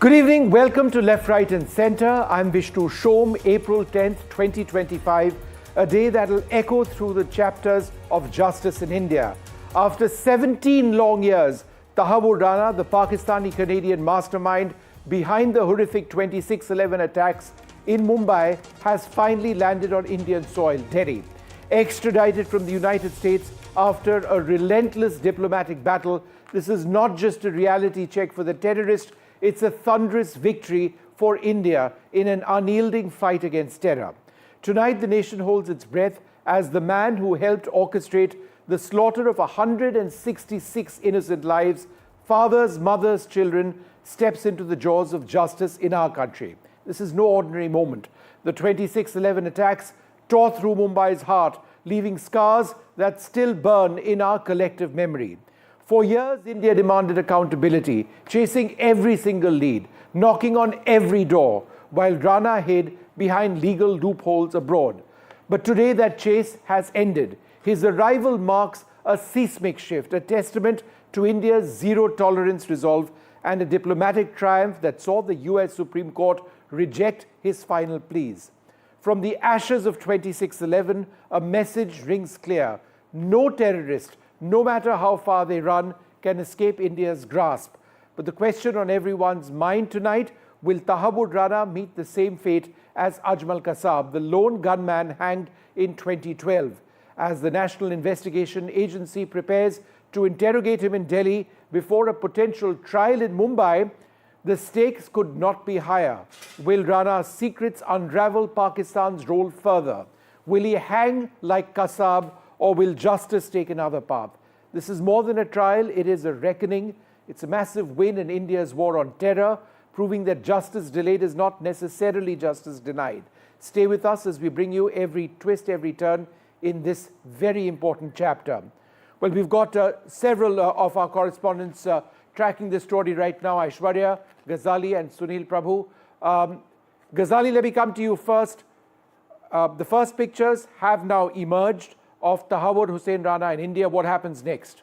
Good evening, welcome to Left, Right and Centre. I'm Vishnu Shom, April 10th, 2025, a day that will echo through the chapters of justice in India. After 17 long years, Tahawwur Rana, the Pakistani-Canadian mastermind behind the horrific 26/11 attacks in Mumbai, has finally landed on Indian soil, Delhi. Extradited from the United States after a relentless diplomatic battle, this is not just a reality check for the terrorist, it's a thunderous victory for India in an unyielding fight against terror. Tonight, the nation holds its breath as the man who helped orchestrate the slaughter of 166 innocent lives, fathers, mothers, children, steps into the jaws of justice in our country. This is no ordinary moment. The 26/11 attacks tore through Mumbai's heart, leaving scars that still burn in our collective memory. For years, India demanded accountability, chasing every single lead, knocking on every door, while Rana hid behind legal loopholes abroad. But today that chase has ended. His arrival marks a seismic shift, a testament to India's zero-tolerance resolve and a diplomatic triumph that saw the US Supreme Court reject his final pleas. From the ashes of 26/11, a message rings clear. No terrorist, no matter how far they run, can escape India's grasp. But the question on everyone's mind tonight, will Tahawwur Rana meet the same fate as Ajmal Kasab, the lone gunman hanged in 2012? As the National Investigation Agency prepares to interrogate him in Delhi before a potential trial in Mumbai, the stakes could not be higher. Will Rana's secrets unravel Pakistan's role further? Will he hang like Kasab, or will justice take another path? This is more than a trial, it is a reckoning. It's a massive win in India's war on terror, proving that justice delayed is not necessarily justice denied. Stay with us as we bring you every twist, every turn in this very important chapter. Well, we've got several of our correspondents tracking this story right now, Aishwarya, Ghazali and Sunil Prabhu. Ghazali, let me come to you first. The first pictures have now emerged of Tahawwur Hussain Rana in India. What happens next?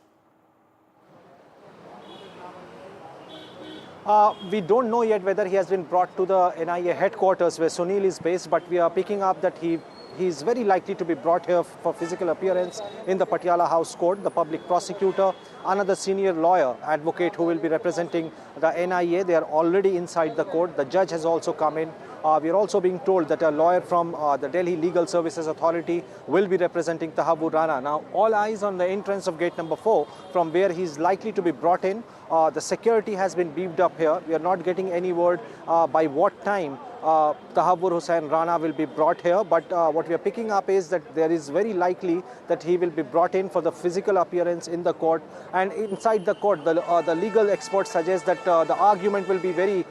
We don't know yet whether he has been brought to the NIA headquarters where Sunil is based, but we are picking up that he is very likely to be brought here for physical appearance in the Patiala House Court. The public prosecutor, another senior lawyer, advocate who will be representing the NIA, they are already inside the court. The judge has also come in. We are also being told that a lawyer from the Delhi Legal Services Authority will be representing Tahawwur Rana. Now, all eyes on the entrance of gate number 4, from where he is likely to be brought in. The security has been beefed up here. We are not getting any word by what time Tahawwur Hussain Rana will be brought here, but what we are picking up is that there is very likely that he will be brought in for the physical appearance in the court. And inside the court, the legal experts suggest that the argument will be very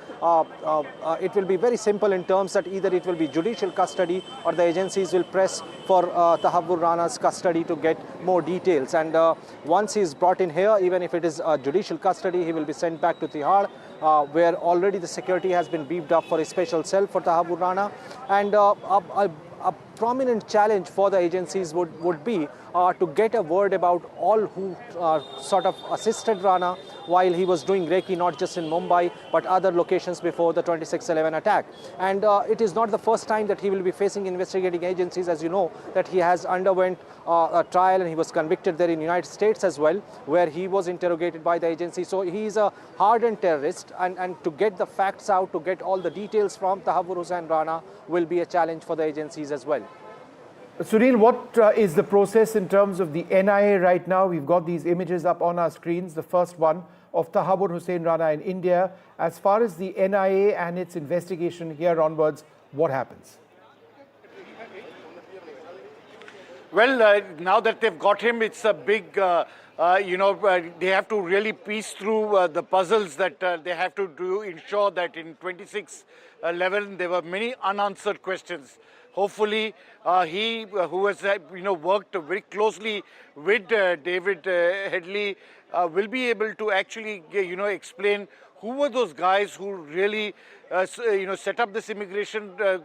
simple in terms that either it will be judicial custody or the agencies will press for Tahawwur Rana's custody to get more details. And once he is brought in here, even if it is judicial custody, he will be sent back to Tihar, where already the security has been beefed up for a special cell for Tahawwur Rana. And a prominent challenge for the agencies would be to get a word about all who sort of assisted Rana while he was doing recce, not just in Mumbai, but other locations before the 26/11 attack. And it is not the first time that he will be facing investigating agencies. As you know, that he has underwent a trial and he was convicted there in the United States as well, where he was interrogated by the agency. So he is a hardened terrorist, and to get the facts out, to get all the details from Tahawwur Hussain Rana will be a challenge for the agencies as well. Sunil, what is the process in terms of the NIA right now? We've got these images up on our screens. The first one of Tahawwur Hussain Rana in India. As far as the NIA and its investigation here onwards, what happens? Well, now that they've got him, it's a big, they have to really piece through the puzzles that they have to do, ensure that in 26/11 there were many unanswered questions. Hopefully, he who has worked very closely with David Headley will be able to actually explain who were those guys who really set up this immigration firm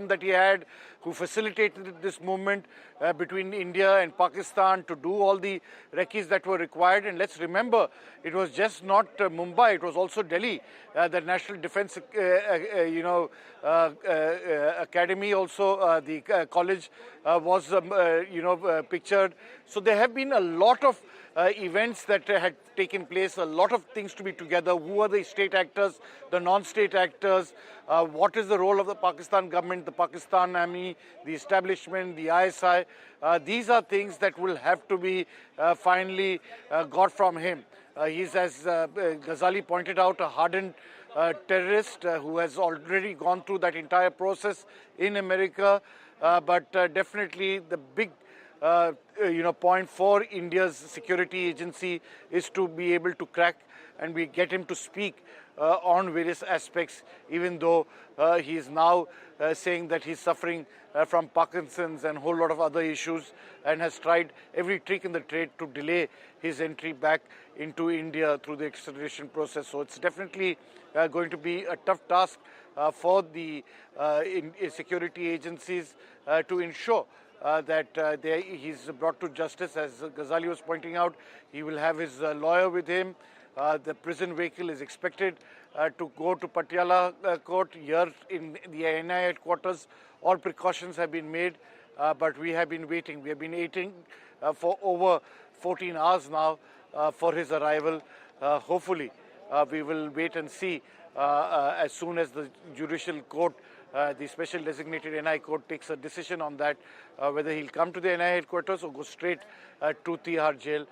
that he had, who facilitated this movement between India and Pakistan to do all the recce's that were required. And let's remember, it was just not Mumbai, it was also Delhi. The National Defense Academy also, the college was pictured. So there have been a lot of events that had taken place, a lot of things to be together. Who are the state actors, the non-state actors? What is the role of the Pakistan government, the Pakistan Army, the establishment, the ISI? These are things that will have to be finally got from him. He's, as Ghazali pointed out, a hardened terrorist who has already gone through that entire process in America. But definitely the big point for India's security agency is to be able to crack and we get him to speak on various aspects, even though he is now saying that he's suffering from Parkinson's and a whole lot of other issues, and has tried every trick in the trade to delay his entry back into India through the extradition process. So it's definitely going to be a tough task for the security agencies to ensure that he's brought to justice. As Ghazali was pointing out, he will have his lawyer with him. The prison vehicle is expected to go to Patiala court here in the NI headquarters. All precautions have been made, but we have been waiting. We have been waiting for over 14 hours now for his arrival. Hopefully, we will wait and see as soon as the judicial court, the special designated NI court, takes a decision on that, whether he'll come to the NI headquarters or go straight to Tihar jail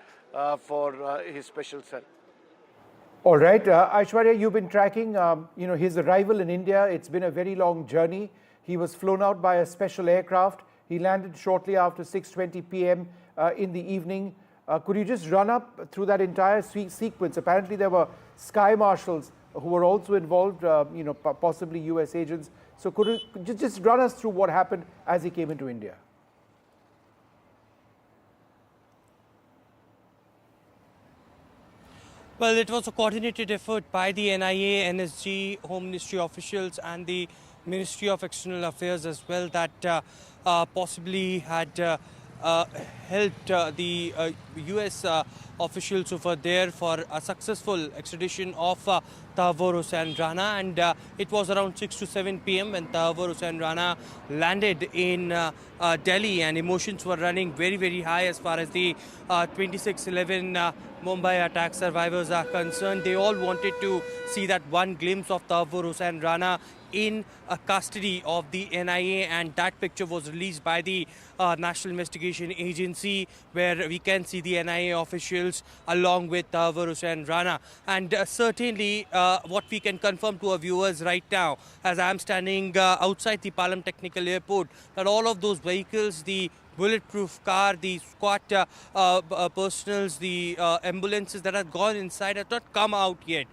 for his special cell. All right, Aishwarya, you've been tracking, his arrival in India. It's been a very long journey. He was flown out by a special aircraft. He landed shortly after 6:20 p.m. In the evening. Could you just run up through that entire sequence? Apparently, there were sky marshals who were also involved, possibly U.S. agents. So could you just run us through what happened as he came into India? Well, it was a coordinated effort by the NIA, NSG, Home Ministry officials and the Ministry of External Affairs as well that possibly had helped the US officials who were there for a successful extradition of Tahawwur Rana, and it was around 6 to 7 p.m. when Tahawwur Rana landed in Delhi, and emotions were running very, very high as far as the 26/11 Mumbai attack survivors are concerned. They all wanted to see that one glimpse of Tahawwur Rana in custody of the NIA, and that picture was released by the National Investigation Agency, where we can see the NIA officials along with Tahawwur Rana. And certainly what we can confirm to our viewers right now, as I am standing outside the Palam Technical Airport, that all of those vehicles, the bulletproof car, the squad personals, the ambulances that have gone inside have not come out yet.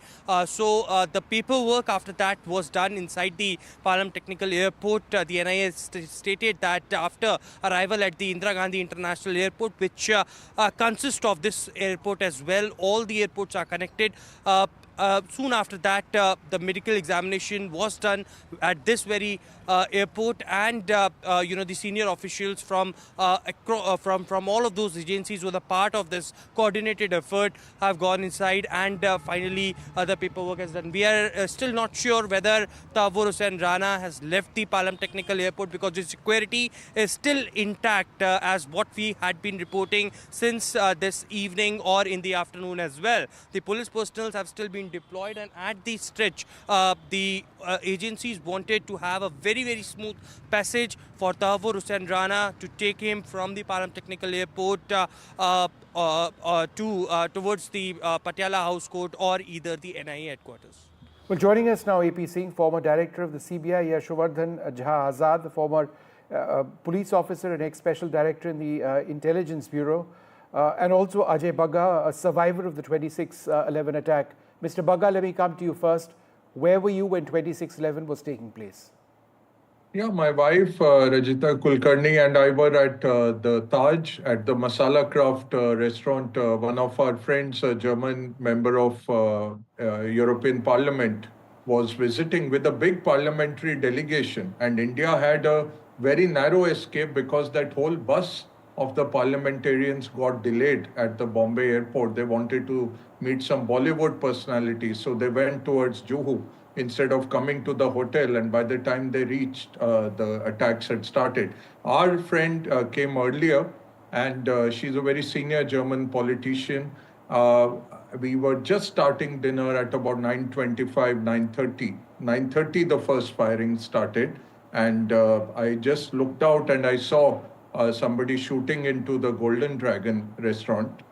So the paperwork after that was done inside the Palam Technical Airport. The NIA stated that after arrival at the Indira Gandhi International Airport, which consists of this airport as well, all the airports are connected. Soon after that, the medical examination was done at this very airport, and the senior officials from all of those agencies who were the part of this coordinated effort have gone inside, and finally the paperwork is done. We are still not sure whether Tahawwur Rana has left the Palam Technical Airport, because the security is still intact as what we had been reporting since this evening or in the afternoon as well. The police personnel have still been deployed, and at the stretch the agencies wanted to have a very, very smooth passage for Tahawwur Rana to take him from the Palam Technical Airport towards the Patiala House Court or either the NIA headquarters. Well, joining us now, AP Singh, former director of the CBI, Yashovardhan Jha Azad, the former police officer and ex-special director in the Intelligence Bureau, and also Ajay Bagga, a survivor of the 26/11 attack. Mr. Bagga, let me come to you first. Where were you when 26/11 was taking place? Yeah, my wife, Rajita Kulkarni, and I were at the Taj at the Masala Craft restaurant. One of our friends, a German member of European Parliament, was visiting with a big parliamentary delegation. And India had a very narrow escape because that whole bus of the parliamentarians got delayed at the Bombay airport. They wanted to meet some Bollywood personalities, so they went towards Juhu instead of coming to the hotel. And by the time they reached, the attacks had started. Our friend came earlier, and she's a very senior German politician. We were just starting dinner at about 9:25, 9:30. 9:30, the first firing started. And I just looked out and I saw somebody shooting into the Golden Dragon restaurant,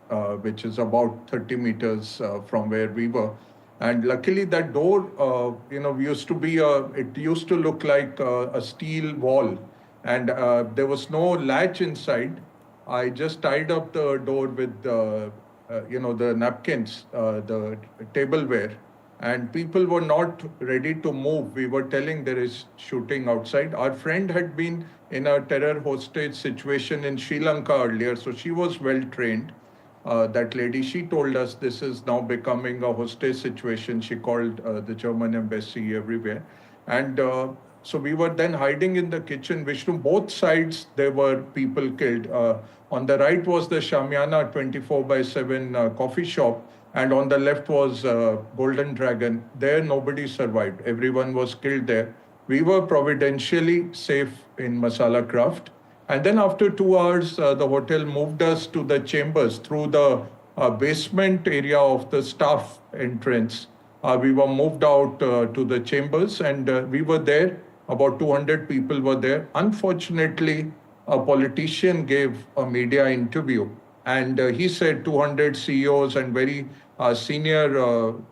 which is about 30 meters from where we were. And luckily, that door, used to be it used to look like a steel wall, and there was no latch inside. I just tied up the door with, the napkins, the tableware, and people were not ready to move. We were telling there is shooting outside. Our friend had been in a terror hostage situation in Sri Lanka earlier, so she was well trained. That lady, she told us this is now becoming a hostage situation. She called the German embassy everywhere. And so we were then hiding in the kitchen. Vishnu, both sides, there were people killed. On the right was the Shamiana 24/7 coffee shop. And on the left was Golden Dragon. There, nobody survived. Everyone was killed there. We were providentially safe in Masala Craft. And then after 2 hours, the hotel moved us to the chambers through the basement area of the staff entrance. We were moved out to the chambers, and we were there. About 200 people were there. Unfortunately, a politician gave a media interview, and he said 200 CEOs and very senior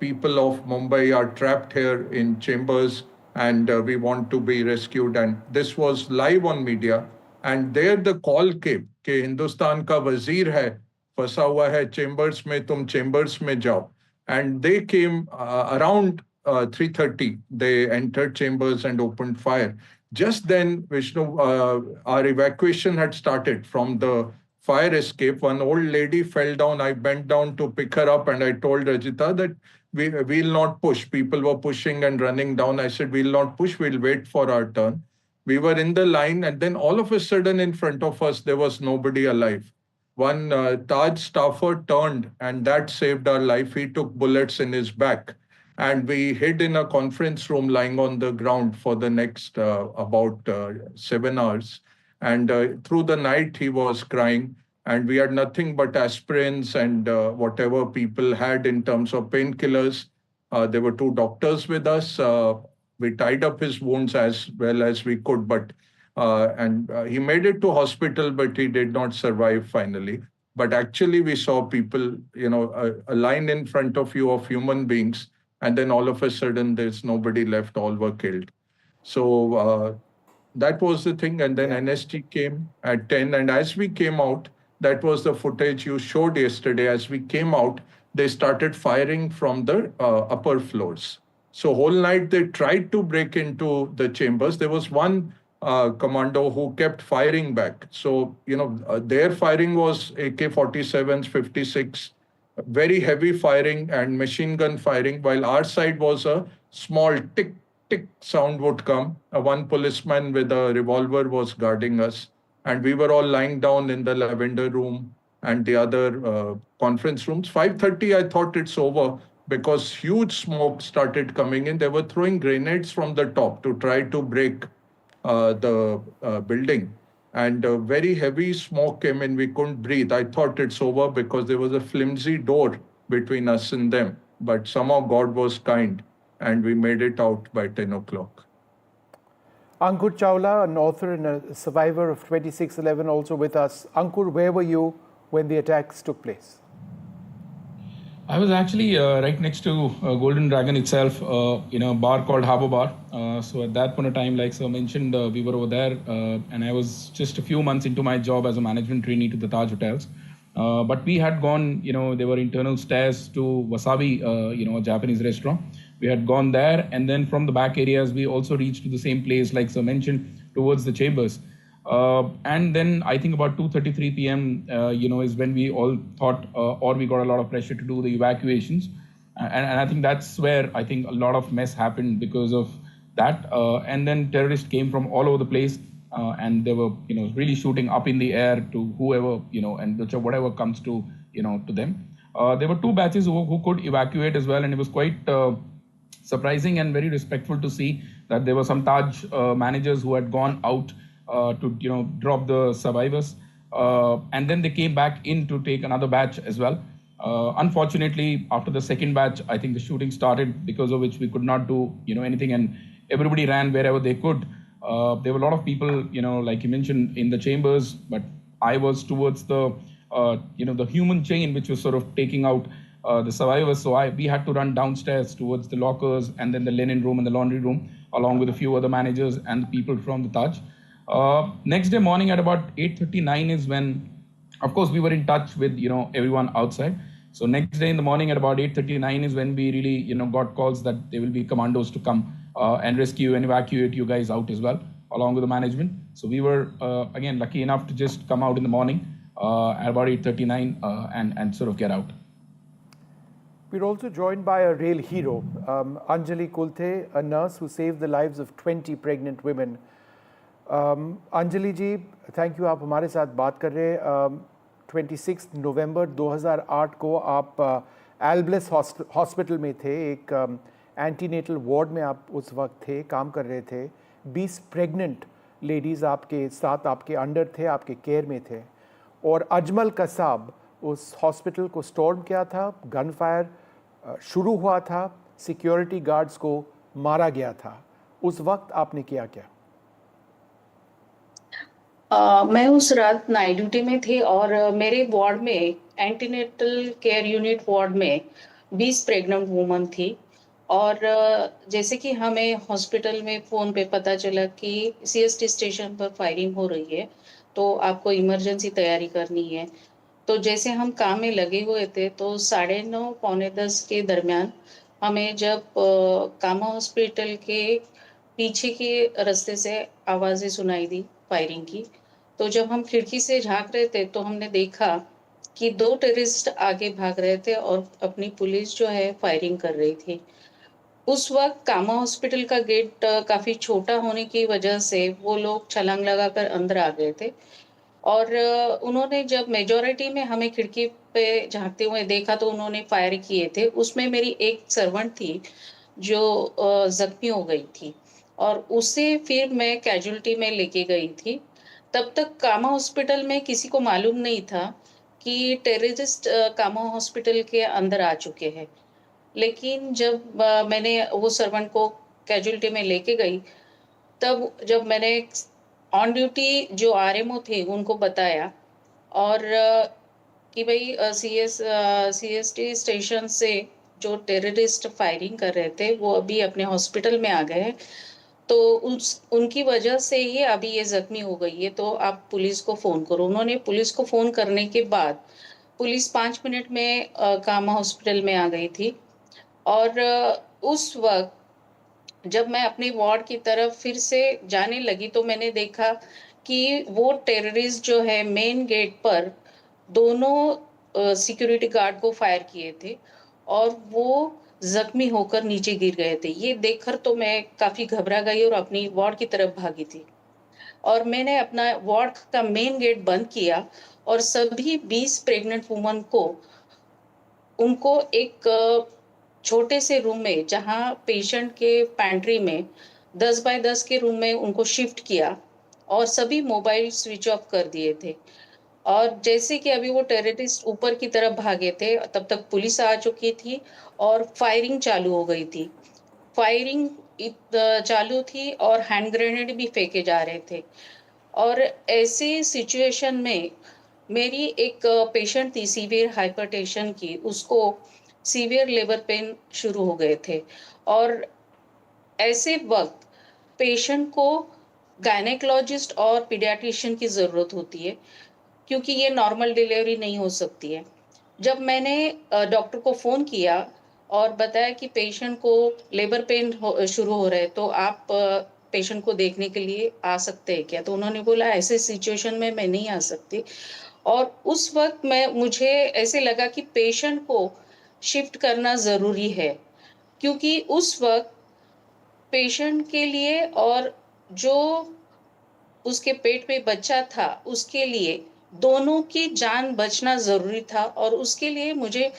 people of Mumbai are trapped here in chambers, and we want to be rescued. And this was live on media. And there the call came कि हिंदुस्तान का वजीर है फंसा हुआ है chambers में तुम chambers में जाओ. And they came around 3:30. They entered chambers and opened fire. Just then, Vishnu, our evacuation had started from the fire escape. One old lady fell down. I bent down to pick her up, and I told Rajita that we'll not push. People were pushing and running down. I said, we'll not push. We'll wait for our turn. We were in the line, and then all of a sudden in front of us, there was nobody alive. One Taj staffer turned, and that saved our life. He took bullets in his back. And we hid in a conference room lying on the ground for the next about 7 hours. And through the night, he was crying. And we had nothing but aspirins and whatever people had in terms of painkillers. There were 2 doctors with us. We tied up his wounds as well as we could, but he made it to hospital, but he did not survive finally. But actually, we saw people, a line in front of you of human beings, and then all of a sudden, there's nobody left. All were killed. So that was the thing. And then NST came at 10, and as we came out, that was the footage you showed yesterday. As we came out, they started firing from the upper floors. So whole night they tried to break into the chambers. There was one commando who kept firing back. So, their firing was AK-47s, 56, very heavy firing and machine gun firing, while our side was a small tick, tick sound would come. One policeman with a revolver was guarding us. And we were all lying down in the lavender room and the other conference rooms. 5:30, I thought it's over, because huge smoke started coming in. They were throwing grenades from the top to try to break the building. And very heavy smoke came in. We couldn't breathe. I thought it's over because there was a flimsy door between us and them. But somehow God was kind, and we made it out by 10 o'clock. Ankur Chawla, an author and a survivor of 26/11, also with us. Ankur, where were you when the attacks took place? I was actually right next to Golden Dragon itself, in a bar called Harbour Bar. So at that point of time, like Sir mentioned, we were over there, and I was just a few months into my job as a management trainee to the Taj Hotels. But we had gone, there were internal stairs to Wasabi, a Japanese restaurant. We had gone there, and then from the back areas, we also reached to the same place, like sir mentioned, towards the chambers. And then I think about 2:33 p.m., is when we all thought, or we got a lot of pressure to do the evacuations. And I think that's where I think a lot of mess happened because of that. And then terrorists came from all over the place, and they were, really shooting up in the air to whoever, and whatever comes to, to them. There were two batches who could evacuate as well, and it was quite surprising and very respectful to see that there were some Taj managers who had gone out to drop the survivors, and then they came back in to take another batch as well. Unfortunately, after the second batch, I think the shooting started, because of which we could not do anything, and everybody ran wherever they could. There were a lot of people, like you mentioned, in the chambers, but I was towards the the human chain, which was sort of taking out the survivors. So we had to run downstairs towards the lockers and then the linen room and the laundry room, along with a few other managers and the people from the Taj. Next day morning at about 8:39 is when, of course, we were in touch with everyone outside. So next day in the morning at about 8:39 is when we really got calls that there will be commandos to come and rescue and evacuate you guys out as well, along with the management. So we were again lucky enough to just come out in the morning at about 8:39 and sort of get out. We're also joined by a real hero, Anjali Kulte, a nurse who saved the lives of 20 pregnant women. Anjali ji, thank you, आप हमारे साथ बात कर रहे हैं। 26 नवंबर 2008 को आप एल्ब्लेस hospital में थे, एक एंटीनेटल वार्ड में आप उस वक्त थे, काम कर रहे थे। 20 प्रेग्नेंट लेडीज़ आपके साथ, आपके अंडर थे, आपके केयर में थे, और अजमल कसाब उस हॉस्पिटल को स्टॉर्म किया था, गन फायर शुरू हुआ था, सिक्योरिटी गार्ड्स को मारा गया था। उस वक्त आपने किया क्या? मैं उस रात नाइट ड्यूटी में थी और मेरे वार्ड में, एंटीनेटल केयर यूनिट वार्ड में 20 प्रेग्नेंट वुमन थी। और जैसे कि हमें हॉस्पिटल में फ़ोन पे पता चला कि सीएसटी स्टेशन पर फायरिंग हो रही है, तो आपको इमरजेंसी तैयारी करनी है। तो जैसे हम काम में लगे हुए थे, तो 9:30 पौने 10 के दरमियान हमें जब कामा हॉस्पिटल के पीछे के रास्ते से आवाज़ें सुनाई दी फायरिंग की। तो जब हम खिड़की से झांक रहे थे, तो हमने देखा कि 2 टेररिस्ट आगे भाग रहे थे और अपनी पुलिस जो है फायरिंग कर रही थी। उस वक्त कामा हॉस्पिटल का गेट काफ़ी छोटा होने की वजह से वो लोग छलांग लगाकर अंदर आ गए थे। और उन्होंने जब मेजॉरिटी में हमें खिड़की पे झांकते हुए देखा, तो उन्होंने फायर किए थे। उसमें मेरी एक सर्वेंट थी जो जख्मी हो गई थी, और उसे फिर मैं कैजुअल्टी में लेके गई थी। तब तक कामा हॉस्पिटल में किसी को मालूम नहीं था कि टेररिस्ट कामा हॉस्पिटल के अंदर आ चुके हैं। लेकिन जब मैंने वो सर्वेंट को कैजुअल्टी में लेके गई, तब जब मैंने ऑन ड्यूटी जो आरएमओ थे उनको बताया, और कि भाई सीएसटी स्टेशन से जो टेररिस्ट फायरिंग कर रहे थे वो अभी अपने हॉस्पिटल में आ गए हैं, तो उनकी वजह से ही अभी ये जख्मी हो गई है, तो आप पुलिस को फ़ोन करो। उन्होंने पुलिस को फ़ोन करने के बाद पुलिस 5 मिनट में कामा हॉस्पिटल में आ गई थी। और उस वक्त जब मैं अपनी वार्ड की तरफ फिर से जाने लगी, तो मैंने देखा कि वो टेररिस्ट जो है मेन गेट पर दोनों सिक्योरिटी गार्ड को फायर किए थे, और वो जख्मी होकर नीचे गिर गए थे। ये देखकर तो मैं काफ़ी घबरा गई और अपनी वार्ड की तरफ भागी थी, और मैंने अपना वार्ड का मेन गेट बंद किया और सभी 20 प्रेग्नेंट वुमन को उनको एक छोटे से रूम में, जहां पेशेंट के पैंट्री में 10 बाय 10 के रूम में उनको शिफ्ट किया, और सभी मोबाइल स्विच ऑफ कर दिए थे। और जैसे कि अभी वो टेररिस्ट ऊपर की तरफ भागे थे, तब तक पुलिस आ चुकी थी और फायरिंग चालू हो गई थी। फायरिंग चालू थी और हैंड ग्रेनेड भी फेंके जा रहे थे। और ऐसी सिचुएशन में मेरी एक पेशेंट थी सीवियर हाइपरटेंशन की, उसको सीवियर लेबर पेन शुरू हो गए थे, और ऐसे वक्त पेशेंट को गायनेकोलॉजिस्ट और पीडियाट्रिशियन की ज़रूरत होती है, क्योंकि ये नॉर्मल डिलीवरी नहीं हो सकती है। जब मैंने डॉक्टर को फ़ोन किया, और बताया कि पेशेंट को लेबर पेन शुरू हो रहा है, तो आप पेशेंट को देखने के लिए आ सकते हैं क्या? तो उन्होंने बोला ऐसे सिचुएशन में मैं नहीं आ सकती। और उस वक्त मुझे ऐसे लगा कि पेशेंट को शिफ्ट करना ज़रूरी है, क्योंकि उस वक्त पेशेंट के लिए और जो उसके पेट में बच्चा था उसके लिए दोनों की जान बचना ज़रूरी था, और उसके लिए मुझे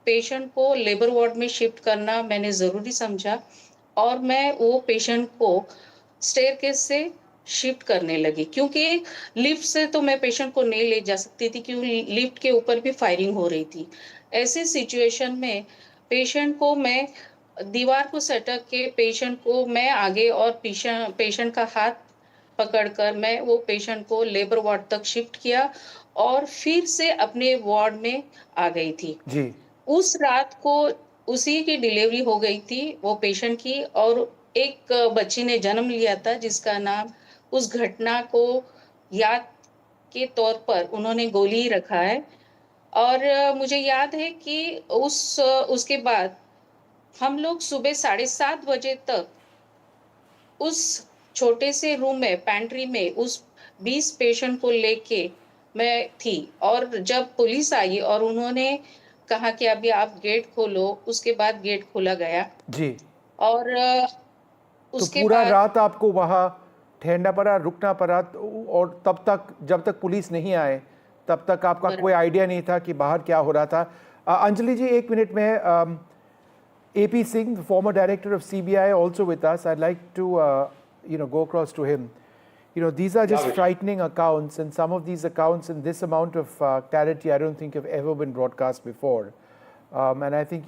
पेशेंट को लेबर वार्ड में शिफ्ट करना मैंने ज़रूरी समझा, और मैं वो पेशेंट को स्टेयरकेस से शिफ्ट करने लगी, क्योंकि लिफ्ट से तो मैं पेशेंट को नहीं ले जा सकती थी, क्योंकि लिफ्ट के ऊपर भी फायरिंग हो रही थी। ऐसे सिचुएशन में पेशेंट को मैं दीवार को सटक के पेशेंट को मैं आगे और पेशेंट का हाथ पकड़कर मैं वो पेशेंट को लेबर वार्ड तक शिफ्ट किया और फिर से अपने वार्ड में आ गई थी। जी। उस रात को उसी की डिलीवरी हो गई थी वो पेशेंट की, और एक बच्ची ने जन्म लिया था जिसका नाम उस घटना को याद के तौर पर उन्होंने गोली रखा है। और मुझे याद है कि उसके बाद हम लोग सुबह 7:30 बजे तक उस छोटे से रूम में पैंट्री में उस 20 पेशेंट को लेके मैं थी, और जब पुलिस आई और उन्होंने कहा कि अभी आप गेट खोलो, उसके बाद गेट खोला गया। जी। और तो उसके पूरा बाद रात आपको वहाँ ठहरना पड़ा, रुकना पड़ा, और तब तक जब तक पुलिस नहीं आए तब तक आपका कोई आइडिया नहीं था कि बाहर क्या हो रहा था। अंजलि जी, एक मिनट में AP Singh, the former director of CBI, also with us. I'd like to, go across to him. These are just frightening accounts, and some of these accounts in this amount of clarity, I don't think have ever been broadcast before. And I think,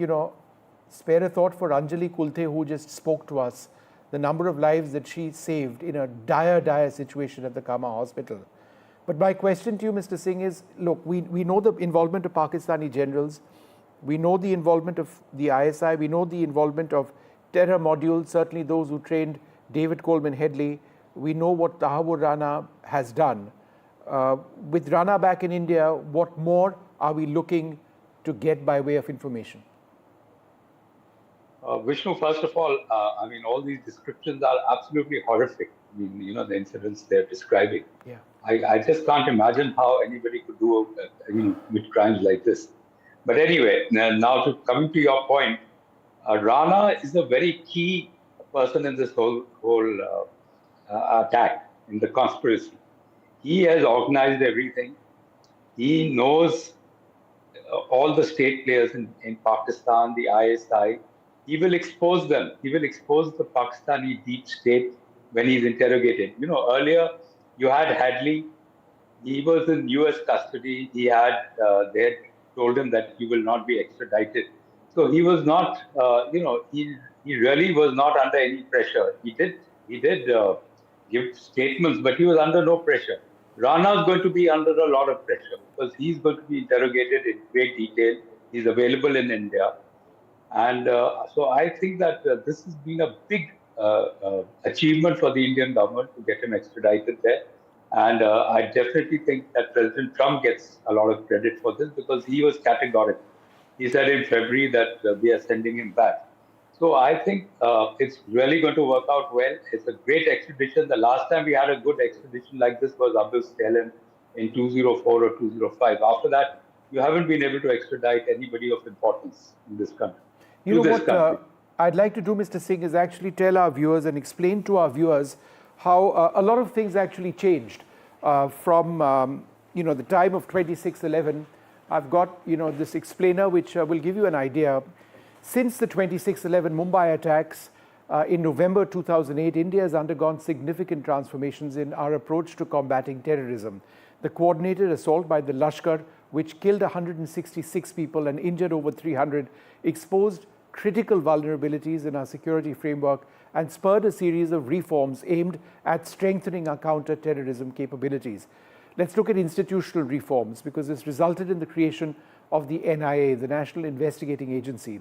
spare a thought for Anjali Kulte, who just spoke to us, the number of lives that she saved in a dire, dire situation at the Kama hospital. But my question to you, Mr. Singh, is, look, we know the involvement of Pakistani generals. We know the involvement of the ISI. We know the involvement of terror modules, certainly those who trained David Coleman Headley. We know what Tahawwur Rana has done. With Rana back in India, what more are we looking to get by way of information? Vishnu, first of all, all these descriptions are absolutely horrific. The incidents they're describing. Yeah. I just can't imagine how anybody could do, commit crimes like this. But anyway, now coming to your point, Rana is a very key person in this whole attack, in the conspiracy. He has organized everything. He knows all the state players in Pakistan, the ISI. He will expose them. He will expose the Pakistani deep state when he's interrogated. Earlier you had Hadley. He was in US custody. They had told him that he will not be extradited. So he was not, he really was not under any pressure. He did give statements, but he was under no pressure. Rana is going to be under a lot of pressure because he's going to be interrogated in great detail. He's available in India. And so I think that this has been a big achievement for the Indian government to get him extradited there. And I definitely think that President Trump gets a lot of credit for this because he was categorical. He said in February that we are sending him back. So I think it's really going to work out well. It's a great extradition. The last time we had a good extradition like this was Abdul Salem in 2004 or 2005. After that, you haven't been able to extradite anybody of importance in this country. You know what I'd like to do, Mr. Singh, is actually tell our viewers and explain to our viewers how a lot of things actually changed from the time of 26/11. I've got this explainer which will give you an idea. Since the 26/11 Mumbai attacks in November 2008, India has undergone significant transformations in our approach to combating terrorism. The coordinated assault by the Lashkar, which killed 166 people and injured over 300, exposed critical vulnerabilities in our security framework and spurred a series of reforms aimed at strengthening our counter-terrorism capabilities. Let's look at institutional reforms, because this resulted in the creation of the NIA, the National Investigating Agency.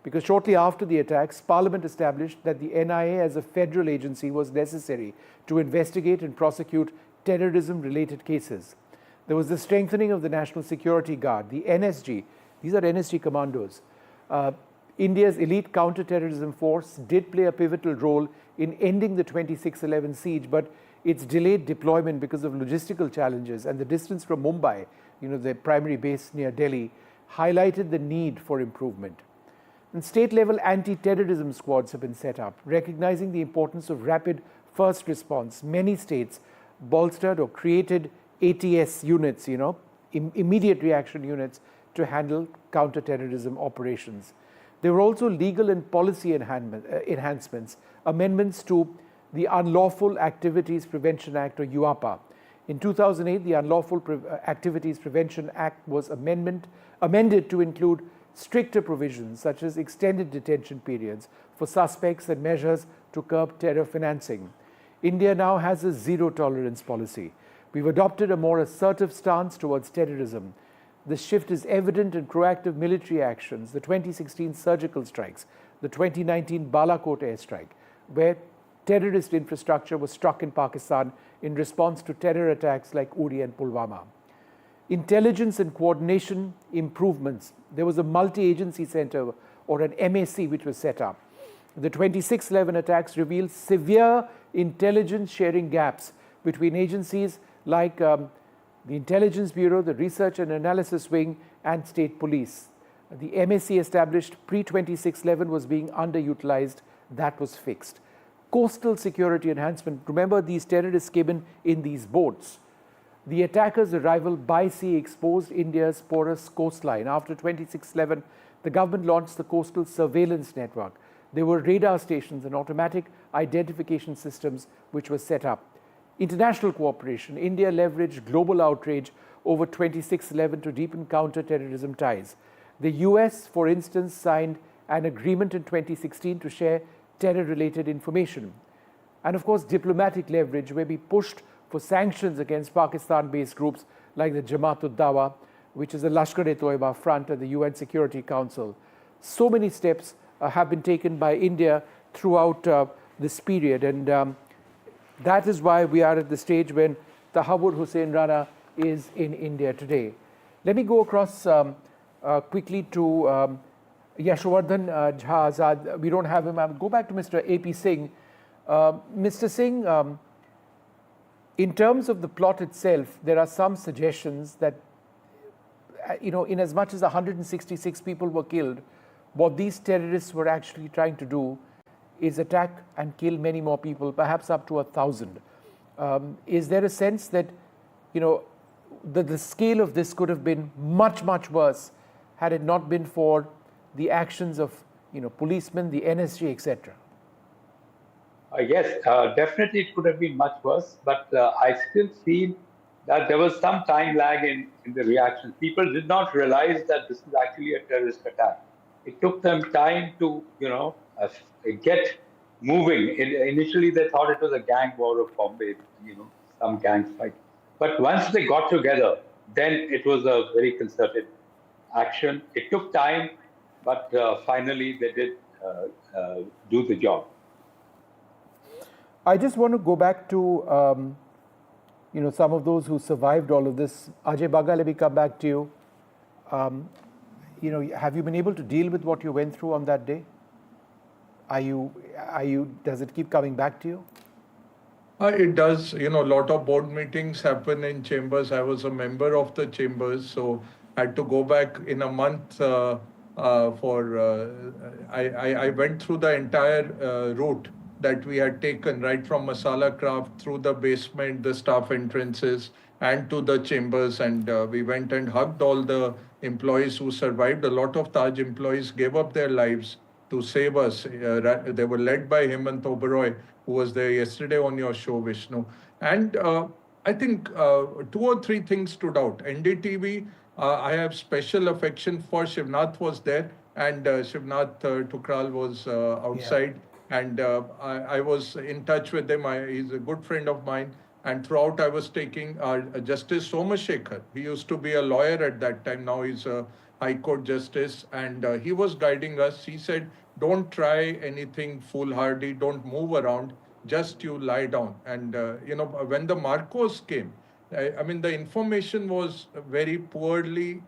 Because shortly after the attacks, Parliament established that the NIA as a federal agency was necessary to investigate and prosecute terrorism-related cases. There was the strengthening of the National Security Guard, the NSG. These are NSG commandos. India's elite counter-terrorism force did play a pivotal role in ending the 26/11 siege, but its delayed deployment because of logistical challenges and the distance from Mumbai, the primary base near Delhi, highlighted the need for improvement. And state-level anti-terrorism squads have been set up, recognizing the importance of rapid first response. Many states bolstered or created ATS units, immediate reaction units to handle counter-terrorism operations. There were also legal and policy enhancements, amendments to the Unlawful Activities Prevention Act, or UAPA. In 2008, the Unlawful Activities Prevention Act was amended to include stricter provisions such as extended detention periods for suspects and measures to curb terror financing. India now has a zero-tolerance policy. We've adopted a more assertive stance towards terrorism. This shift is evident in proactive military actions, the 2016 surgical strikes, the 2019 Balakot airstrike, where terrorist infrastructure was struck in Pakistan in response to terror attacks like Uri and Pulwama. Intelligence and coordination improvements. There was a multi-agency center, or an MAC, which was set up. The 26/11 attacks revealed severe intelligence sharing gaps between agencies like the Intelligence Bureau, the Research and Analysis Wing, and State Police. The MAC established pre-26/11 was being underutilized. That was fixed. Coastal security enhancement. Remember, these terrorists came in these boats. The attackers' arrival by sea exposed India's porous coastline. After 26/11, the government launched the Coastal Surveillance Network. There were radar stations and automatic identification systems which were set up. International cooperation. India leveraged global outrage over 26/11 to deepen counter-terrorism ties. The US, for instance, signed an agreement in 2016 to share terror-related information. And of course, diplomatic leverage, where we pushed for sanctions against Pakistan-based groups like the Jamaat-ud-Dawa, which is a Lashkar-e-Toiba front at the UN Security Council. So many steps have been taken by India throughout this period, and that is why we are at the stage when Tahawwur Rana is in India today. Let me go across quickly to Yashwardhan Jha Azad. We don't have him. I'll go back to Mr. A.P. Singh. Mr. Singh, in terms of the plot itself, there are some suggestions that, in as much as 166 people were killed, what these terrorists were actually trying to do is attack and kill many more people, perhaps up to 1,000. Is there a sense that, the scale of this could have been much, much worse had it not been for the actions of, policemen, the NSG, etc.? Yes, definitely it could have been much worse, but I still feel that there was some time lag in the reaction. People did not realize that this is actually a terrorist attack. It took them time to, get moving. Initially, they thought it was a gang war of Bombay, some gang fight. But once they got together, then it was a very concerted action. It took time, but finally they did do the job. I just want to go back to, some of those who survived all of this. Ajay Baga, let me come back to you. Have you been able to deal with what you went through on that day? Does it keep coming back to you? It does. A lot of board meetings happen in chambers. I was a member of the chambers, so I had to go back in a month I went through the entire route that we had taken, right from Masala Craft through the basement, the staff entrances, and to the chambers. And we went and hugged all the employees who survived. A lot of Taj employees gave up their lives to save us. They were led by Hemant Oberoi, who was there yesterday on your show, Vishnu. And I think 2 or 3 things stood out. NDTV, I have special affection for. Shivnath was there, and Shivnath Tukral was outside. Yeah. And I was in touch with him. He's a good friend of mine. And throughout, I was taking Justice Somashekar. He used to be a lawyer at that time. Now he's a High Court Justice. And he was guiding us. He said, don't try anything foolhardy. Don't move around. Just you lie down. And, when the Marcos came, I mean, the information was very poorly,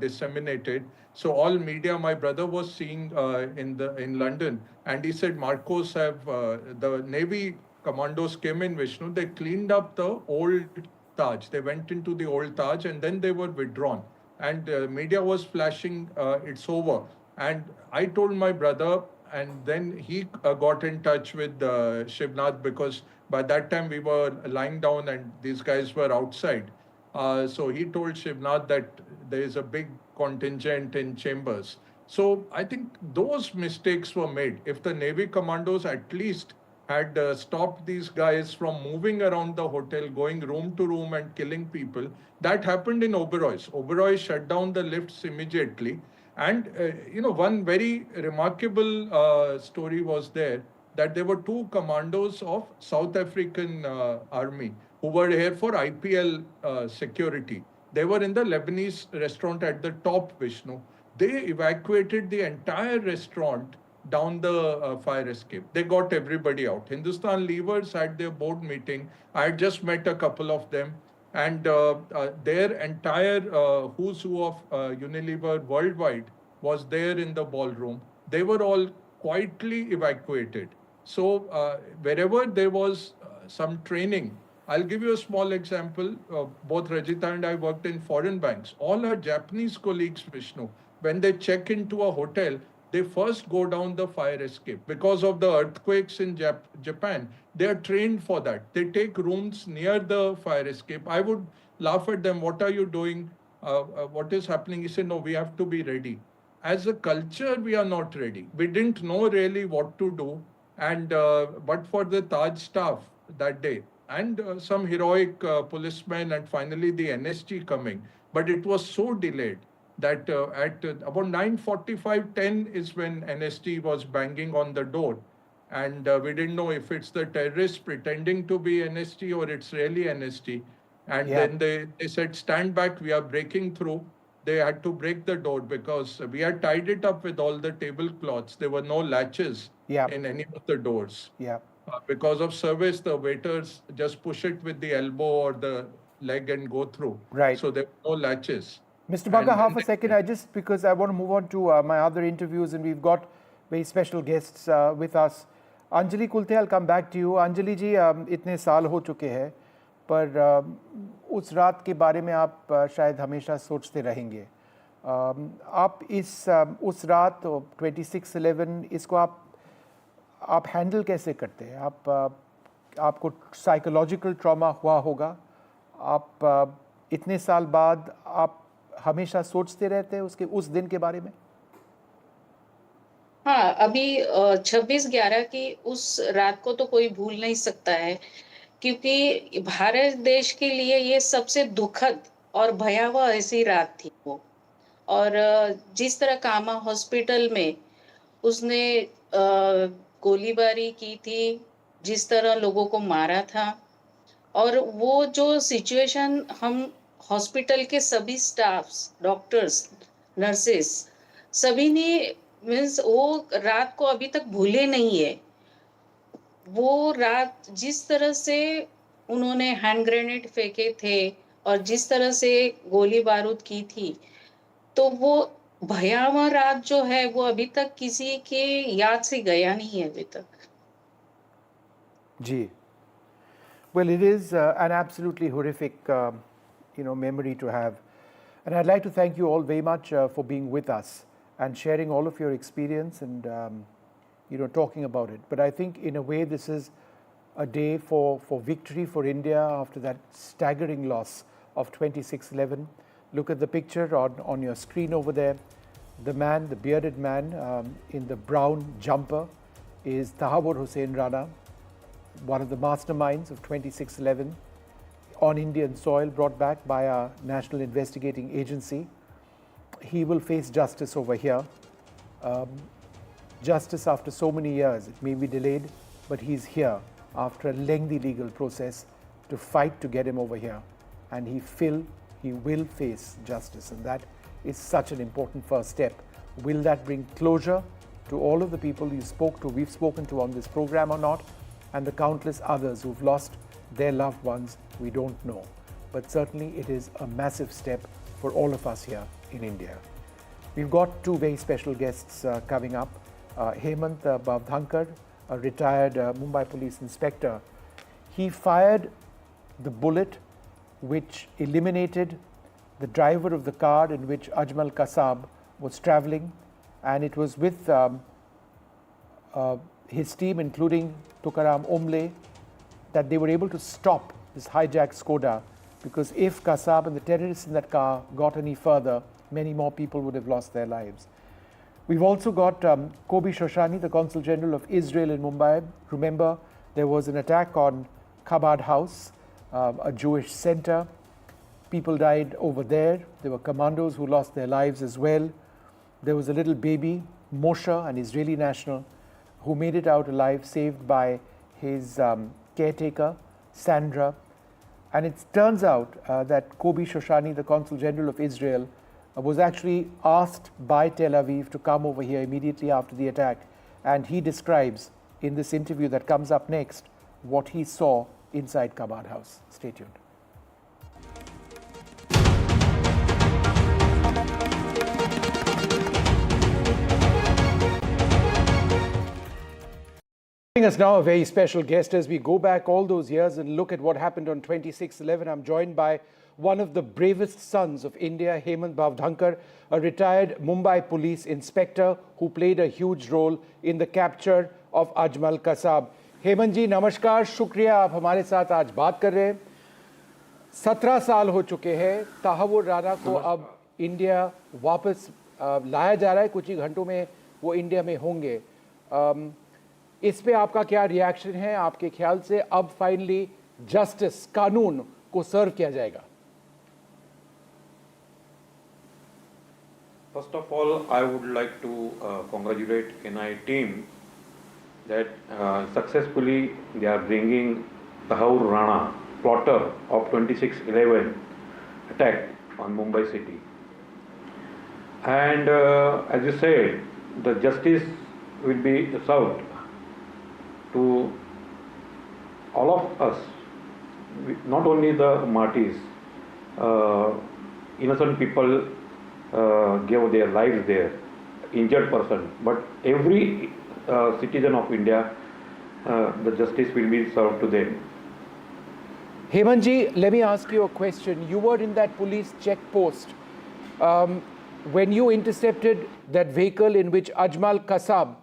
disseminated. So all media, my brother was seeing in London, and he said Marcos have the Navy commandos came in, Vishnu. They cleaned up the old Taj. They went into the old Taj, and then they were withdrawn. And media was flashing, it's over. And I told my brother, and then he got in touch with Shivnath, because by that time we were lying down and these guys were outside. So he told Shivnath that there is a big contingent in Chambers. So I think those mistakes were made. If the Navy commandos at least had stopped these guys from moving around the hotel, going room to room and killing people, that happened in Oberoi's. Oberoi shut down the lifts immediately. And, one very remarkable story was there, that there were two commandos of South African army who were here for IPL security. They were in the Lebanese restaurant at the top, Vishnu. They evacuated the entire restaurant down the fire escape. They got everybody out. Hindustan Levers had their board meeting. I had just met a couple of them. And their entire who's who of Unilever worldwide was there in the ballroom. They were all quietly evacuated. So wherever there was some training, I'll give you a small example. Both Rajita and I worked in foreign banks. All our Japanese colleagues, Vishnu, when they check into a hotel, they first go down the fire escape. Because of the earthquakes in Japan, they are trained for that. They take rooms near the fire escape. I would laugh at them. What are you doing? What is happening? He said, no, we have to be ready. As a culture, we are not ready. We didn't know really what to do. And but for the Taj staff that day, and some heroic policemen, and finally the NSG coming. But it was so delayed that at about 9:45, 10 is when NSG was banging on the door. And we didn't know if it's the terrorists pretending to be NSG or it's really NSG. And then they said, stand back, we are breaking through. They had to break the door because we had tied it up with all the tablecloths. There were no latches in any of the doors. Because of service, the waiters just push it with the elbow or the leg and go through. Right. So there were no latches. Mr. Bagga, half a second, because I want to move on to my other interviews, and we've got very special guests with us. Anjali Kulte, I'll come back to you. Anjali ji, इतने साल हो चुके हैं, पर उस रात के बारे में आप शायद हमेशा सोचते रहेंगे. आप उस रात 26/11 इसको आप हैंडल कैसे करते हैं? आपको साइकोलॉजिकल ट्रॉमा हुआ होगा. आप इतने साल बाद आप हमेशा सोचते रहते हैं उस दिन के बारे में? हाँ, अभी 26/11 की उस रात को तो कोई भूल नहीं सकता है, क्योंकि भारत देश के लिए ये सबसे दुखद और भयावह ऐसी रात थी वो. और जिस तरह कामा हॉस्पिटल में उसने गोलीबारी की थी, जिस तरह लोगों को मारा था, और वो जो सिचुएशन हम हॉस्पिटल के सभी स्टाफ्स, डॉक्टर्स, नर्सेस, सभी ने मीन्स वो रात को अभी तक भूले नहीं है. वो रात जिस तरह से उन्होंने हैंड ग्रेनेड फेंके थे और जिस तरह से गोली बारूद की थी, तो वो भयावह रात जो है वो अभी तक किसी के याद से गया नहीं है अभी तक. जी. Well, it is an absolutely horrific, memory to have. And I'd like to thank you all very much for being with us and sharing all of your experience and, talking about it. But I think in a way this is a day for victory for India after that staggering loss of 26/11. Look at the picture on your screen over there. The man, the bearded man in the brown jumper is Tahawwur Rana, one of the masterminds of 26/11 on Indian soil, brought back by our National Investigating Agency. He will face justice over here. Justice after so many years. It may be delayed, but he's here after a lengthy legal process to fight to get him over here. And he will face justice. And that is such an important first step. Will that bring closure to all of the people we've spoken to on this program or not? And the countless others who've lost their loved ones We don't know. But certainly it is a massive step for all of us here in India. We've got two very special guests coming up. Hemant Bhavdhankar, a retired Mumbai police inspector. He fired the bullet which eliminated the driver of the car in which Ajmal Kasab was traveling, and it was with his team, including Tukaram Omle, that they were able to stop this hijacked Skoda, because if Kasab and the terrorists in that car got any further, many more people would have lost their lives. We've also got Kobi Shoshani, the Consul General of Israel in Mumbai. Remember, there was an attack on Chabad House, a Jewish center. People died over there. There were commandos who lost their lives as well. There was a little baby, Moshe, an Israeli national, who made it out alive, saved by his caretaker, Sandra. And it turns out that Kobi Shoshani, the Consul General of Israel, was actually asked by Tel Aviv to come over here immediately after the attack. And he describes in this interview that comes up next what he saw inside Chabad House. Stay tuned. Joining us now, a very special guest as we go back all those years and look at what happened on 26/11. I'm joined by one of the bravest sons of India, Hemant Bhavdhankar, a retired Mumbai police inspector who played a huge role in the capture of Ajmal Kasab. Hemant जी नमस्कार, शुक्रिया आप हमारे साथ आज बात कर रहे हैं। 17 साल हो चुके हैं, तहव्वुर राना को अब इंडिया वापस लाया जा रहा है, कुछ ही घंटों में वो इंडिया में होंगे। इस पे आपका क्या रिएक्शन है? आपके ख्याल से अब फाइनली जस्टिस, कानून को सर्व किया जाएगा? First of all, I would like to congratulate NI team that successfully they are bringing Tahawwur Rana, plotter of 26/11 attack on Mumbai city. And as you said, the justice will be served to all of us, not only the martyrs, innocent people gave their lives there, injured person, but every citizen of India, the justice will be served to them. Hemant ji, let me ask you a question. You were in that police checkpost when you intercepted that vehicle in which Ajmal Kasab,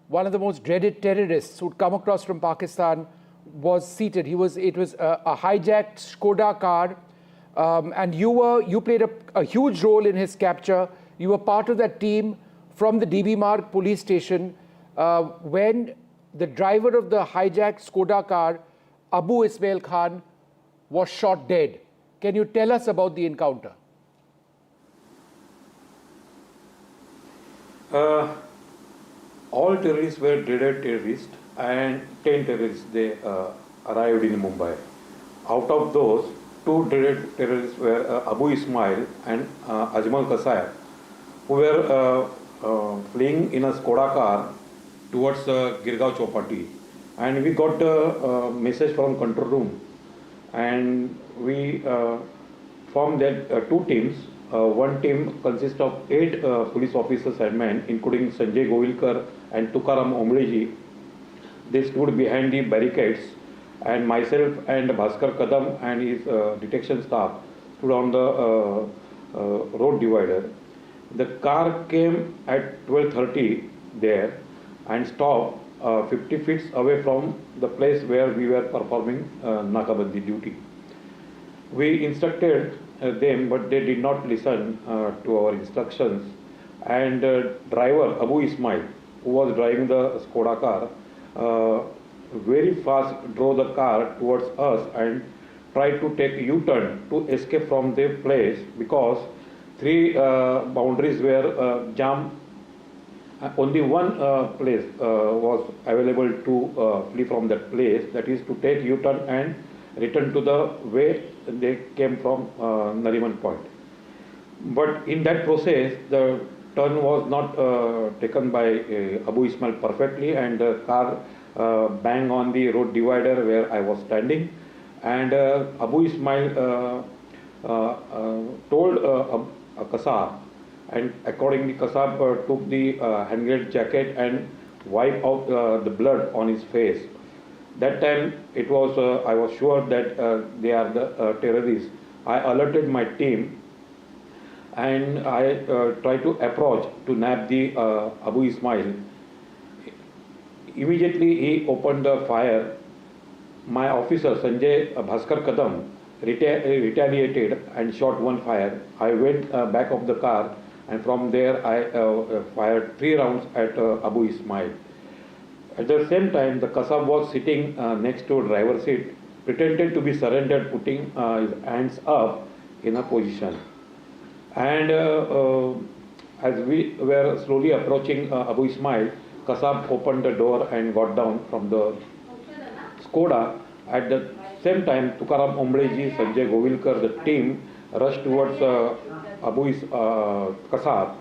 one of the most dreaded terrorists who'd come across from Pakistan, was seated. It was a hijacked Skoda car, and you played a huge role in his capture. You were part of that team from the DB Marg police station when the driver of the hijacked Skoda car, Abu Ismail Khan, was shot dead. Can you tell us about the encounter? All terrorists were dreaded terrorists, and 10 terrorists they arrived in Mumbai. Out of those, 2 dreaded terrorists were Abu Ismail and Ajmal Kasab, who were fleeing in a Skoda car towards Girgaon Chowpatty. And we got a message from control room, and we formed that 2 teams. One team consists of 8 police officers and men, including Sanjay Govilkar and Tukaram Omleji. They stood behind the barricades, and myself and Bhaskar Kadam and his detection staff stood on the road divider. The car came at 12:30 there and stopped 50 feet away from the place where we were performing Nakabandi duty. We instructed them, but they did not listen to our instructions. And driver Abu Ismail, who was driving the Skoda car, very fast drove the car towards us and tried to take a U-turn to escape from the place, because 3 boundaries were jammed. Only one place was available to flee from that place, that is to take U-turn and return to the way they came from Nariman Point. But in that process, the turn was not taken by Abu Ismail perfectly, and the car banged on the road divider where I was standing, and Abu Ismail told Kasab, and accordingly Kasab took the hand grenade jacket and wiped out the blood on his face. That time it was I was sure that they are the terrorists. I alerted my team and I tried to approach to nab the Abu Ismail. Immediately he opened the fire. My officer Sanjay Bhaskar Kadam retaliated and shot one fire. I went back of the car, and from there I fired 3 rounds at Abu Ismail. At the same time, the Kasab was sitting next to driver's seat, pretended to be surrendered, putting his hands up in a position. And as we were slowly approaching Abu Ismail, Kasab opened the door and got down from the Skoda. At the same time, Tukaram Ombleji, Sanjay Govilkar, the team rushed towards Kasab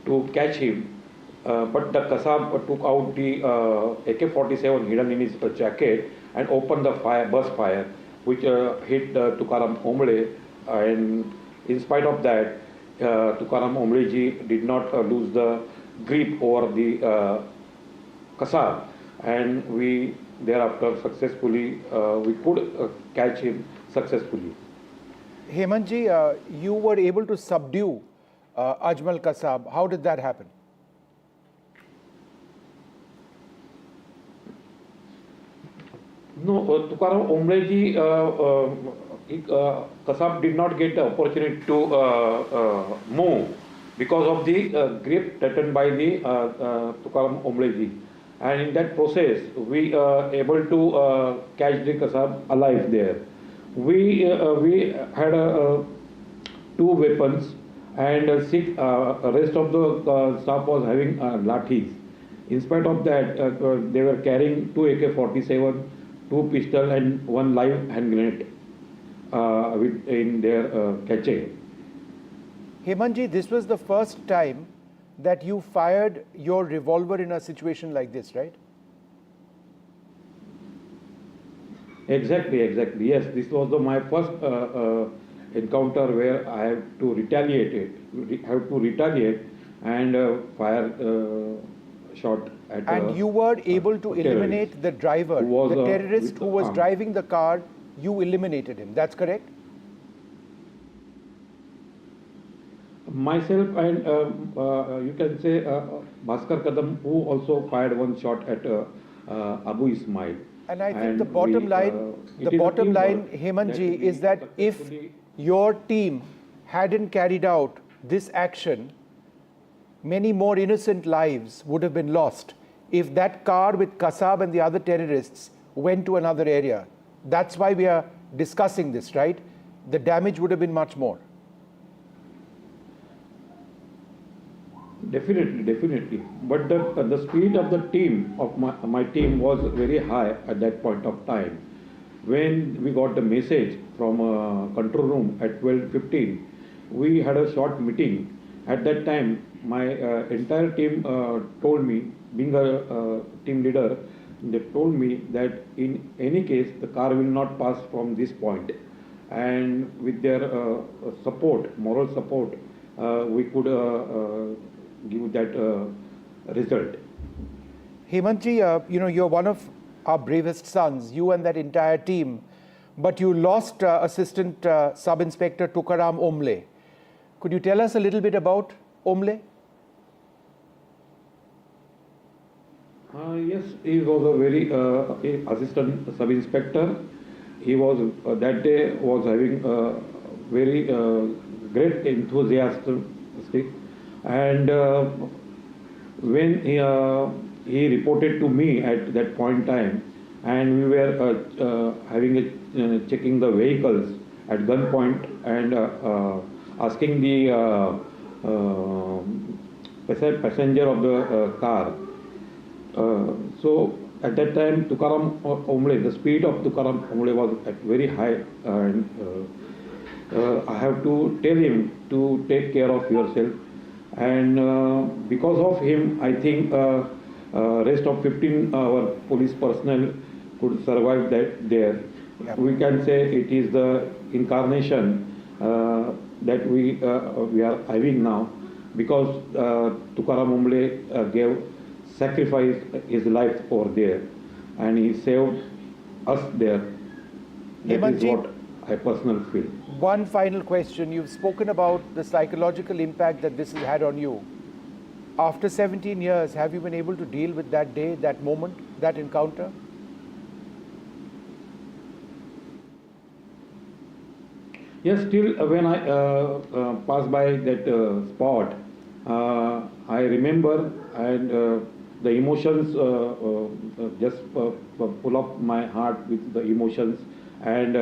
to catch him. But the Kasab took out the AK-47 hidden in his jacket and opened the burst fire, which hit Tukaram Omble. And in spite of that, Tukaram Ombleji did not lose the grip over the Kasab, and we thereafter successfully we could catch him successfully. Hemantji, you were able to subdue Ajmal Kasab. How did that happen? No, Tukaram Ombleji, Kasab did not get the opportunity to move because of the grip threatened by the Tukaram Ombleji. And in that process, we able to catch the Kasab alive there. We had 2 weapons, and rest of the staff was having lathis. In spite of that, they were carrying 2 AK-47, 2 pistols, and 1 live hand grenade in their cache. Hemantji, this was the first time that you fired your revolver in a situation like this, right? Exactly. Yes, this was my first encounter where I have to retaliate and fire shot at. And you were able to eliminate the driver, the terrorist who was driving the car. You eliminated him. That's correct? Myself and you can say Bhaskar Kadam, who also fired 1 shot at Abu Ismail. And I think the bottom line, Hemantji, is that if your team hadn't carried out this action, many more innocent lives would have been lost if that car with Kasab and the other terrorists went to another area. That's why we are discussing this, right? The damage would have been much more. Definitely. But the speed of the team, of my team, was very high at that point of time. When we got the message from control room at 12:15, we had a short meeting. At that time, my entire team told me, being a team leader, they told me that in any case, the car will not pass from this point. And with their support, moral support, we could give that result. Hemantji, you're one of our bravest sons, you and that entire team, but you lost Assistant Sub-Inspector Tukaram Omble. Could you tell us a little bit about Omble? Yes, he was a very assistant sub-inspector. He was that day was having very great enthusiasm, and when he reported to me at that point in time, and we were checking the vehicles at gunpoint and asking the passenger of the car. So at that time, Tukaram Omble, the speed of Tukaram Omble was at very high, and I have to tell him to take care of yourself. And because of him, I think rest of 15 our police personnel could survive that there. we can say it is the incarnation that we are having now, because Tukaram Umble gave sacrificed his life over there, and he saved us there. That is what I personally feel. One final question. You've spoken about the psychological impact that this has had on you. After 17 years, have you been able to deal with that day, that moment, that encounter? Yes, still when I pass by that spot, I remember, and the emotions just pull up my heart with the emotions, and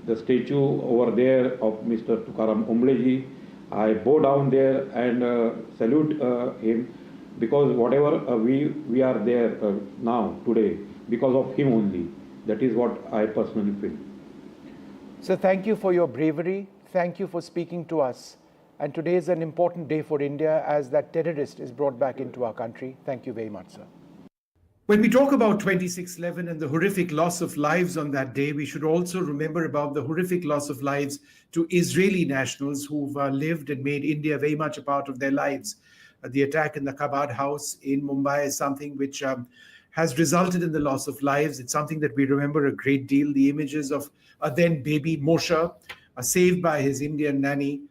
the statue over there of Mr. Tukaram Umbleji, I bow down there and salute him, because whatever we are there now today, because of him only. That is what I personally feel. So thank you for your bravery. Thank you for speaking to us. And today is an important day for India as that terrorist is brought back into our country. Thank you very much, sir. When we talk about 26/11 and the horrific loss of lives on that day, we should also remember about the horrific loss of lives to Israeli nationals who've lived and made India very much a part of their lives. The attack in the Chabad house in Mumbai is something which has resulted in the loss of lives. It's something that we remember a great deal. The images of a then baby Moshe, saved by his Indian nanny,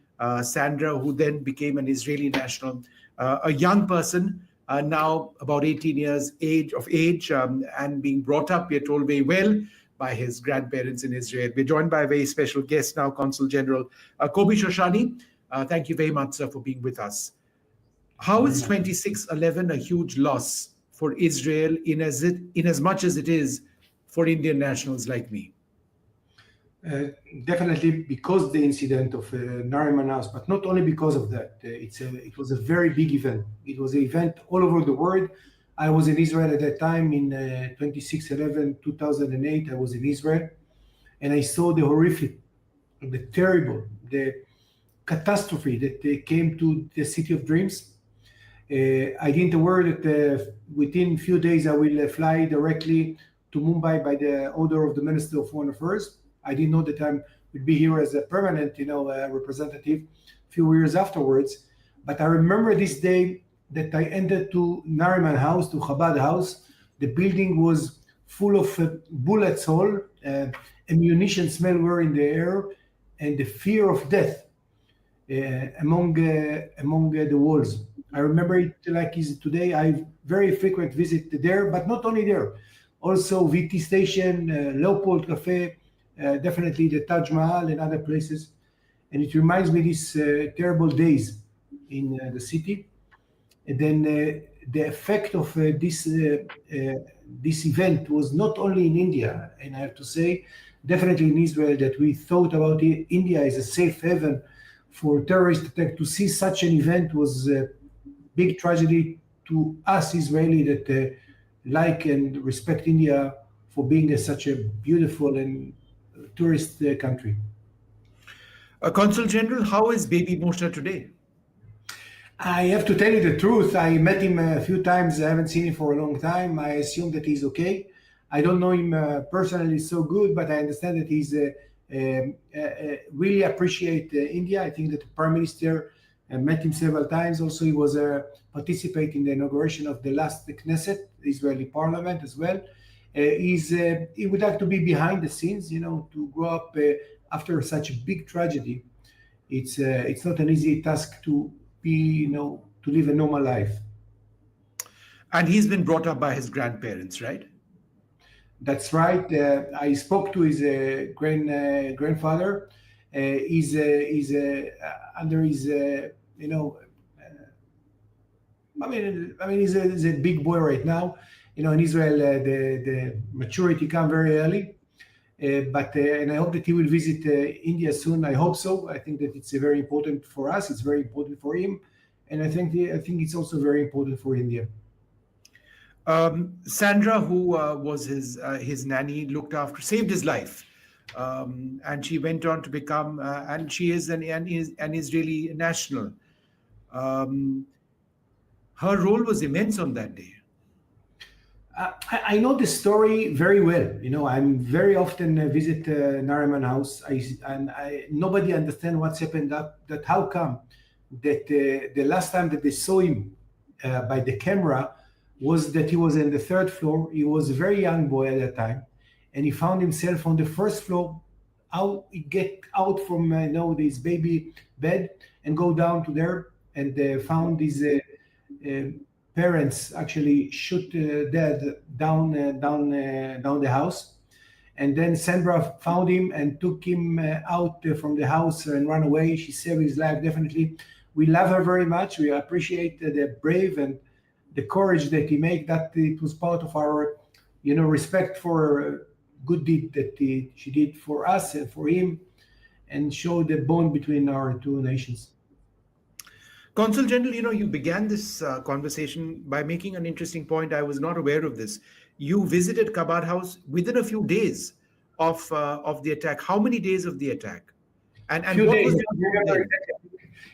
Sandra, who then became an Israeli national, a young person, now about 18 years of age, and being brought up, we are told, very well by his grandparents in Israel. We're joined by a very special guest now, Consul General Kobi Shoshani. Thank you very much, sir, for being with us. How is 26/11 a huge loss for Israel in as much as it is for Indian nationals like me? Definitely because the incident of Nariman House, but not only because of that. It was a very big event. It was an event all over the world. I was in Israel at that time in 26/11, 2008. I was in Israel, and I saw the horrific, the terrible, the catastrophe that came to the City of Dreams. I didn't aware that within a few days I will fly directly to Mumbai by the order of the Minister of Foreign Affairs. I didn't know that I would be here as a permanent, representative a few years afterwards. But I remember this day that I entered to Nariman House, to Chabad House. The building was full of bullets, all ammunition smell were in the air, and the fear of death among the walls. I remember it like is today. I very frequent visit there, but not only there, also VT Station, Leopold Cafe, definitely the Taj Mahal and other places. And it reminds me these terrible days in the city. And then the effect of this event was not only in India, and I have to say, definitely in Israel, that we thought about India as a safe haven for terrorist attack. To see such an event was a big tragedy to us Israeli that like and respect India for being such a beautiful and tourist country. Consul General, how is baby Moshe today? I have to tell you the truth. I met him a few times. I haven't seen him for a long time. I assume that he's okay. I don't know him personally so good, but I understand that he's really appreciate India. I think that the Prime Minister met him several times. Also, he was participating in the inauguration of the last Knesset, the Israeli Parliament as well. He would like to be behind the scenes, to grow up after such a big tragedy. It's not an easy task to be, to live a normal life. And he's been brought up by his grandparents, right? That's right. I spoke to his grandfather. He's under his, he's a big boy right now. In Israel, the maturity come very early. And I hope that he will visit India soon. I hope so. I think that it's very important for us. It's very important for him, and I think it's also very important for India. Sandra, who was his nanny, saved his life, and she went on to become, and she is an Israeli national. Her role was immense on that day. I know the story very well. You know, I'm very often visit Nariman house. Nobody understand what's happened. That how come that the last time that they saw him by the camera was that he was in the third floor. He was a very young boy at that time, and he found himself on the first floor. How he get out from this baby bed and go down to there and found his parents actually shoot dead down the house, and then Sandra found him and took him out from the house and ran away. She saved his life. Definitely, we love her very much. We appreciate the brave and the courage that he made. That it was part of our, respect for good deed that she did for us and for him, and show the bond between our two nations. Consul General, you began this conversation by making an interesting point. I was not aware of this. You visited Kabad House within a few days of the attack. How many days of the attack? And what days. was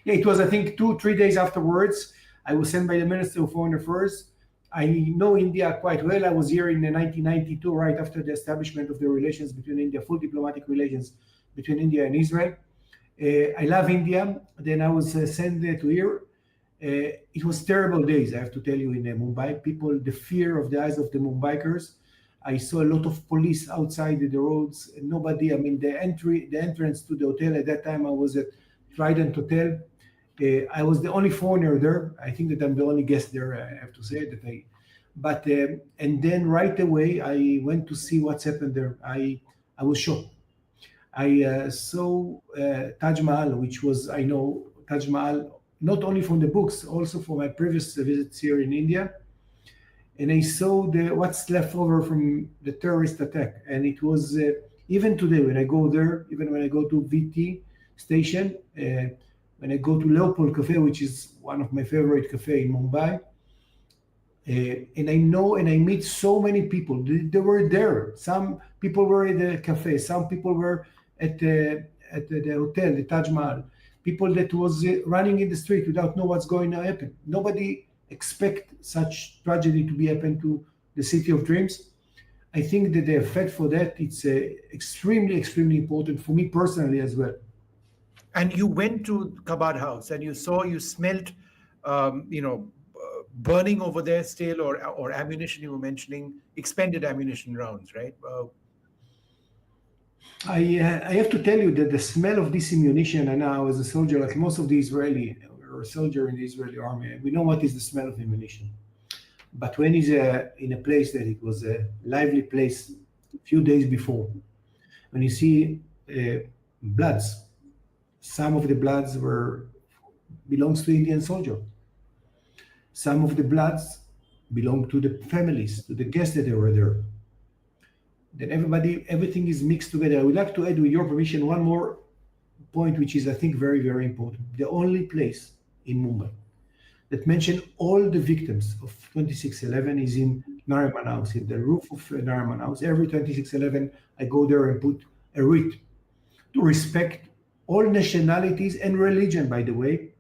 it was, I think, 2-3 days afterwards. I was sent by the Minister of Foreign Affairs. I know India quite well. I was here in 1992, right after the establishment of the relations between India, full diplomatic relations between India and Israel. I love India. Then I was sent to here. It was terrible days, I have to tell you, in Mumbai. People, the fear of the eyes of the Mumbaikers. I saw a lot of police outside the roads. Nobody, the entrance to the hotel at that time, I was at Trident Hotel. I was the only foreigner there. I think that I'm the only guest there, I have to say that and then right away, I went to see what's happened there. I was shocked. I saw Taj Mahal, which was, I know Taj Mahal, not only from the books, also from my previous visits here in India. And I saw what's left over from the terrorist attack. And it was, even today, when I go there, even when I go to VT station, when I go to Leopold Cafe, which is one of my favorite cafe in Mumbai, and I know and I meet so many people. They were there. Some people were at the cafe. Some people were at the hotel, the Taj Mahal. People that was running in the street without know what's going to happen. Nobody expect such tragedy to be happen to the city of dreams. I think that the effect for that, it's extremely, extremely important for me personally as well. And you went to Kabad House and you smelled, burning over there still, or ammunition. You were mentioning expended ammunition rounds, right? I have to tell you that the smell of this ammunition, and I was a soldier, like most of the Israeli, or a soldier in the Israeli army, we know what is the smell of ammunition. But when he's in a place that it was a lively place a few days before, when you see bloods, some of the bloods belongs to Indian soldier. Some of the bloods belong to the families, to the guests that were there. Then everything is mixed together. I would like to add, with your permission, one more point, which is, I think, very, very important. The only place in Mumbai that mention all the victims of 26/11 is in Nariman House, in the roof of Nariman House. Every 26/11, I go there and put a wreath to respect all nationalities and religion, by the way.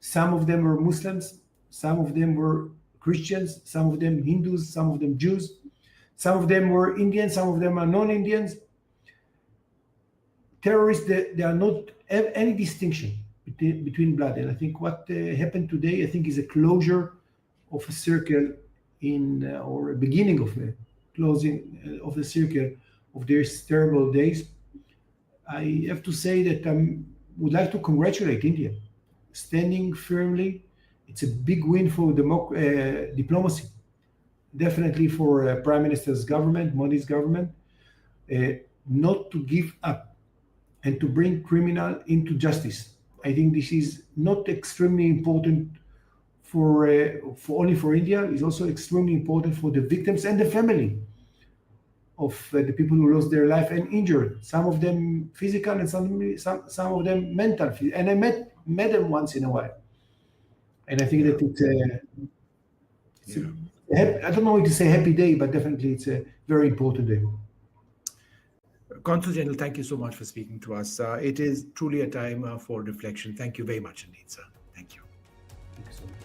Some of them were Muslims, some of them were Christians, some of them Hindus, some of them Jews, some of them were Indians, some of them are non-Indians. Terrorists, they are not have any distinction between blood. And I think what happened today, I think, is a closure of a circle or a beginning of a closing of the circle of these terrible days. I have to say that I would like to congratulate India, standing firmly. It's a big win for diplomacy, definitely for Prime Minister's government, Modi's government, not to give up and to bring criminal into justice. I think this is not extremely important for only for India. It's also extremely important for the victims and the family of the people who lost their life and injured. Some of them physical and some of them mental. And I met them once in a while. And I think that I don't know if to say happy day, but definitely it's a very important day. Consul General, thank you so much for speaking to us. It is truly a time for reflection. Thank you very much indeed, sir. Thank you. Thank you so much.